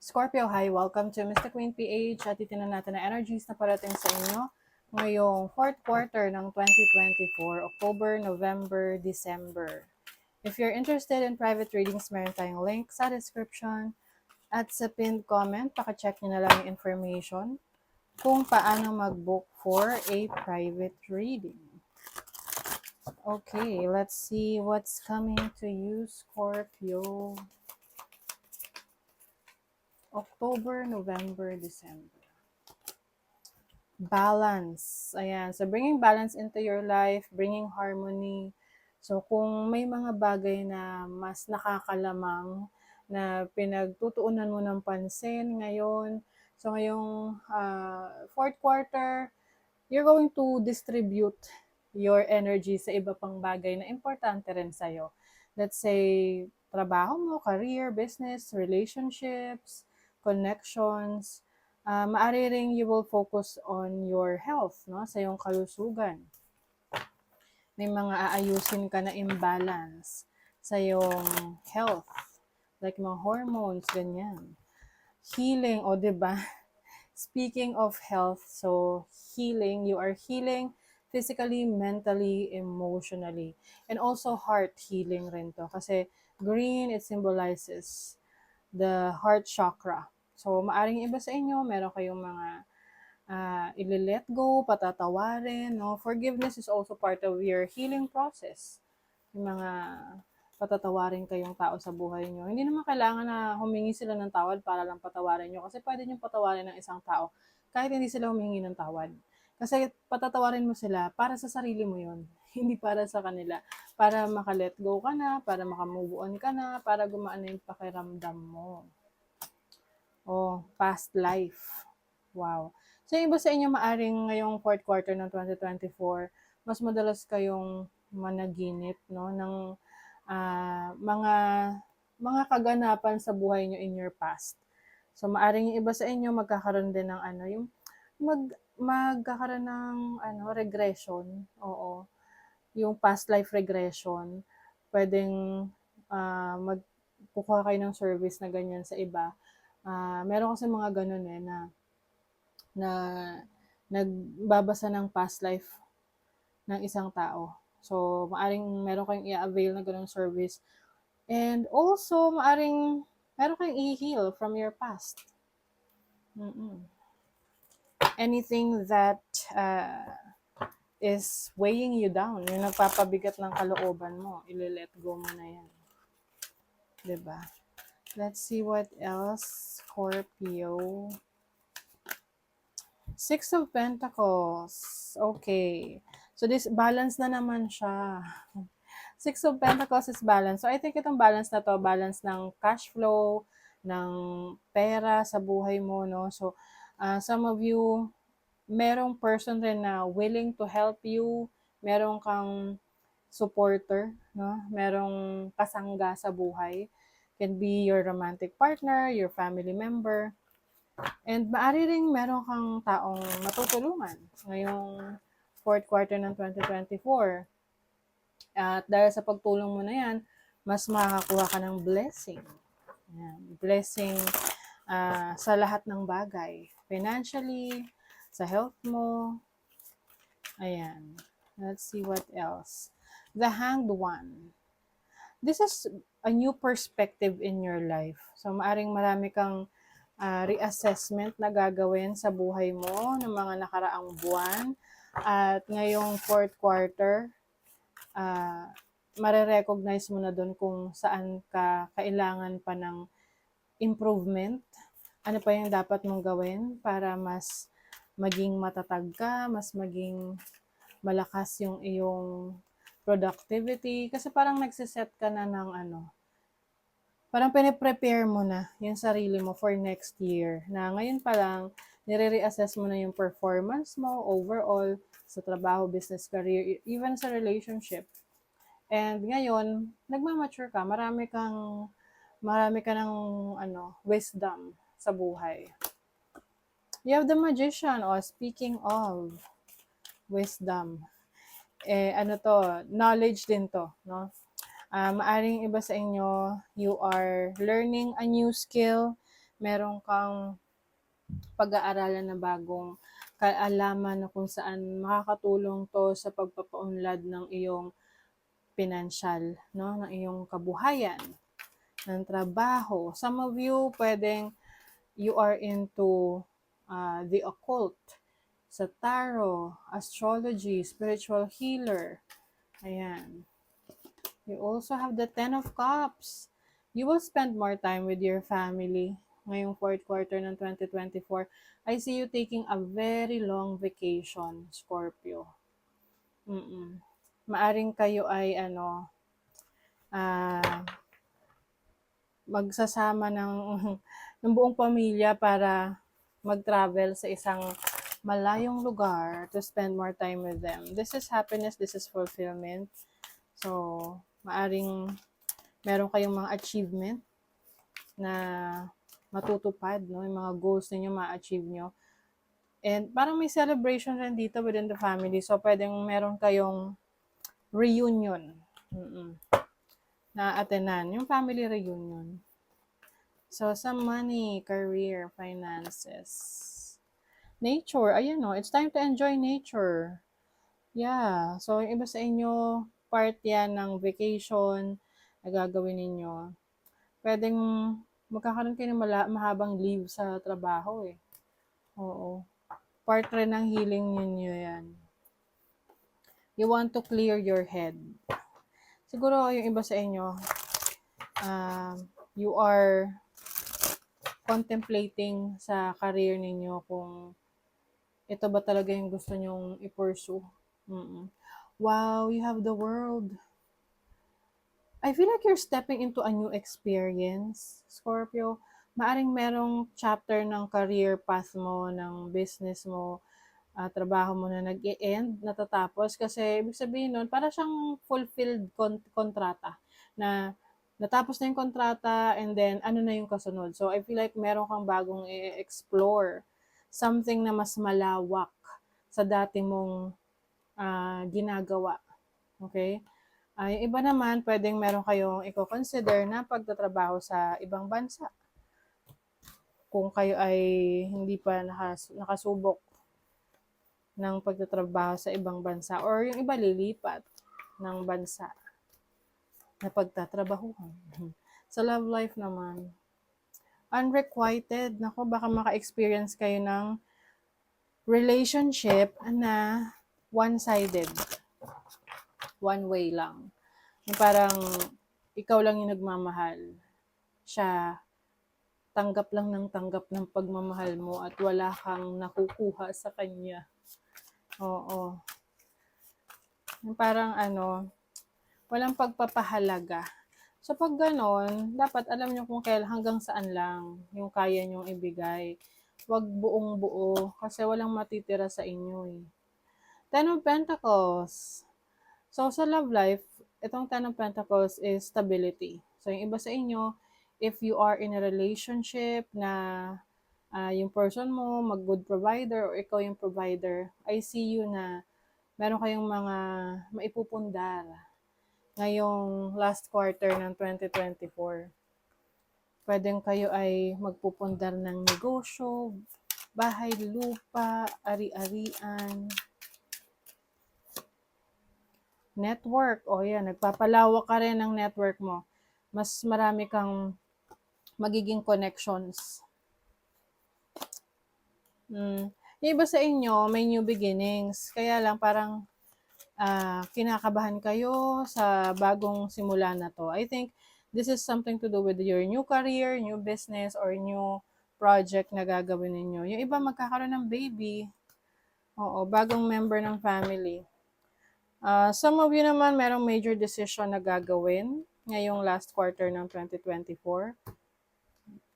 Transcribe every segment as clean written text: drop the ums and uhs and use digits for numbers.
Scorpio, hi! Welcome to Mr. Queen PH at titignan natin ang energies na parating sa inyo ngayong fourth quarter ng 2024, October, November, December. If you're interested in private readings, meron tayong link sa description at sa pinned comment. Paka-check nyo na lang yung information kung paano mag-book for a private reading. Okay, let's see what's coming to you, Scorpio. October, November, December. Balance. Ayan. So, bringing balance into your life, bringing harmony. So, kung may mga bagay na mas nakakalamang na pinagtutuunan mo ng pansin ngayon, so ngayong fourth quarter, you're going to distribute your energy sa iba pang bagay na importante rin sa'yo. Let's say, trabaho mo, career, business, relationships, connections. Maari ring you will focus on your health, no? Sa iyong kalusugan. May mga aayusin ka na imbalance sa iyong health. Like mga hormones, ganyan. Healing, o diba? Speaking of health, so healing, you are healing physically, mentally, emotionally. And also heart healing rin to. Kasi green, it symbolizes the heart chakra. So, maaring iba sa inyo, meron kayong mga ili-let go, patatawarin, no? Forgiveness is also part of your healing process. Yung mga patatawarin kayong tao sa buhay nyo. Hindi naman kailangan na humingi sila ng tawad para lang patawarin nyo. Kasi pwede nyo patawarin ng isang tao kahit hindi sila humingi ng tawad. Kasi patatawarin mo sila para sa sarili mo yun. Hindi para sa kanila. Para maka-let go ka na, para maka-move on ka na, para gumaan na yung pakiramdam mo. Oh, past life. Wow. So, yung iba sa inyo maaring ngayong fourth quarter ng 2024, mas madalas kayong managinip, no, ng mga kaganapan sa buhay nyo in your past. So, maaring yung iba sa inyo magkakaroon din ng yung magkakaroon ng regression. Oo. Yung past life regression. Pwedeng magkukuha kayo ng service na ganyan sa iba. Meron kasi mga ganun na nagbabasa ng past life ng isang tao. So, maaring meron kayong i-avail na ganung service. And also, maaring meron kayong i-heal from your past. Anything that is weighing you down, yung nagpapabigat ng kalooban mo, ili-let go mo na yan. Diba? Let's see what else, Scorpio. Six of Pentacles. Okay. So, this balance na naman siya. Six of Pentacles is balance. So, I think itong balance na to, balance ng cash flow, ng pera sa buhay mo, no? So, some of you, merong person rin na willing to help you, merong kang supporter, no? Merong kasangga sa buhay. Can be your romantic partner, your family member. And maaari ring meron kang taong matutulungan ngayong fourth quarter ng 2024. At dahil sa pagtulong mo na yan, mas makakakuha ka ng blessing. Ayan. Blessing sa lahat ng bagay. Financially, sa health mo. Ayan. Let's see what else. The Hanged One. This is a new perspective in your life. So, maaring marami kang reassessment na gagawin sa buhay mo ng mga nakaraang buwan. At ngayong fourth quarter, marirecognize mo na doon kung saan ka kailangan pa ng improvement. Ano pa yung dapat mong gawin para mas maging matatag ka, mas maging malakas yung iyong productivity. Kasi parang nagsiset ka na ng parang piniprepare mo na yung sarili mo for next year. Na ngayon pa lang, nire-reassess mo na yung performance mo overall sa trabaho, business, career, even sa relationship. And ngayon, nagmamature ka. Marami ka ng wisdom sa buhay. You have the Magician. Speaking of wisdom, knowledge din to, no? Maaring iba sa inyo, you are learning a new skill, meron kang pag-aaralan na bagong kaalaman na kung saan makakatulong 'to sa pagpapaunlad ng iyong pinansyal, 'no, ng iyong kabuhayan, ng trabaho. Some of you, puwedeng you are into, the occult, sa tarot, astrology, spiritual healer, ayan. You also have the Ten of Cups. You will spend more time with your family ngayong fourth quarter ng 2024. I see you taking a very long vacation, Scorpio. Maaring kayo ay ah, magsasama ng ng buong pamilya para mag-travel sa isang malayong lugar to spend more time with them. This is happiness, this is fulfillment. So, maaring meron kayong mga achievement na matutupad, no? Yung mga goals ninyo ma-achieve nyo. And parang may celebration rin dito within the family. So, pwedeng meron kayong reunion na atenan. Yung family reunion. So, some money, career, finances. Nature, ayan o, it's time to enjoy nature. Yeah, so yung iba sa inyo, part yan ng vacation na gagawin ninyo. Pwedeng magkakaroon kayo ng mahabang leave sa trabaho eh. Oo. Part rin ng healing ninyo yan. You want to clear your head. Siguro yung iba sa inyo, you are contemplating sa career ninyo kung ito ba talaga yung gusto nyong i-pursue. Wow, you have the world. I feel like you're stepping into a new experience, Scorpio. Maaring merong chapter ng career path mo, ng business mo, trabaho mo na nag-e-end, natatapos. Kasi ibig sabihin nun, para siyang fulfilled kontrata na natapos na yung kontrata and then ano na yung kasunod. So I feel like meron kang bagong i-explore, something na mas malawak sa dati mong ginagawa. Okay? Yung iba naman, pwedeng meron kayong i-consider na pagtatrabaho sa ibang bansa. Kung kayo ay hindi pa nakasubok ng pagtatrabaho sa ibang bansa or yung iba lilipat ng bansa na pagtatrabahuhan. Sa love life naman, unrequited. Nako, baka maka-experience kayo ng relationship na one-sided. One way lang. Yung parang ikaw lang yung nagmamahal. Siya, tanggap lang ng tanggap ng pagmamahal mo at wala kang nakukuha sa kanya. Oo. Yung parang walang pagpapahalaga. So pag ganon, dapat alam nyo kung hanggang saan lang yung kaya nyong ibigay. Huwag buong buo kasi walang matitira sa inyo eh. Ten of Pentacles. So, sa love life, itong Ten of Pentacles is stability. So, yung iba sa inyo, if you are in a relationship na yung person mo, mag-good provider or ikaw yung provider, I see you na meron kayong mga maipupundar ngayong last quarter ng 2024. Pwedeng kayo ay magpupundar ng negosyo, bahay, lupa, ari-arian, network, o yan, nagpapalawak ka rin ng network mo. Mas marami kang magiging connections. Yung iba sa inyo, may new beginnings. Kaya lang parang kinakabahan kayo sa bagong simula na to. I think this is something to do with your new career, new business, or new project na gagawin ninyo. Yung iba magkakaroon ng baby. Oo, bagong member ng family. Some of you naman, merong major decision na gagawin ngayong last quarter ng 2024.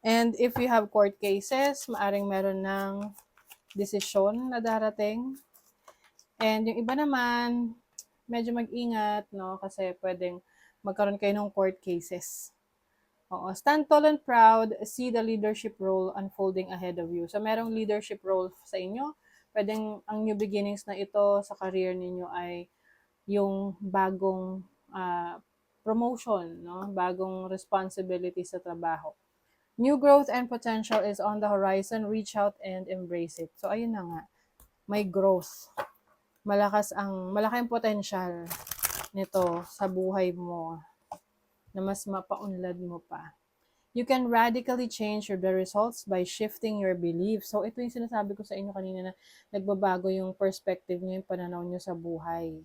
And if you have court cases, maaring meron ng desisyon na darating. And yung iba naman, medyo mag-ingat, no? Kasi pwedeng magkaroon kayo ng court cases. Oo. Stand tall and proud, see the leadership role unfolding ahead of you. So, merong leadership role sa inyo. Pwedeng ang new beginnings na ito sa career ninyo ay yung bagong promotion, no? Bagong responsibility sa trabaho. New growth and potential is on the horizon. Reach out and embrace it. So, ayun na nga. May growth. Malaking potential nito sa buhay mo na mas mapaunlad mo pa. You can radically change the results by shifting your beliefs. So, ito yung sinasabi ko sa inyo kanina na nagbabago yung perspective nyo, yung pananaw nyo sa buhay.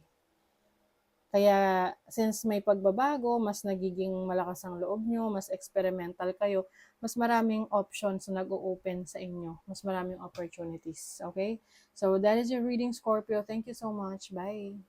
Kaya, since may pagbabago, mas nagiging malakas ang loob nyo, mas experimental kayo, mas maraming options na nag-o-open sa inyo, mas maraming opportunities. Okay? So, that is your reading, Scorpio. Thank you so much. Bye!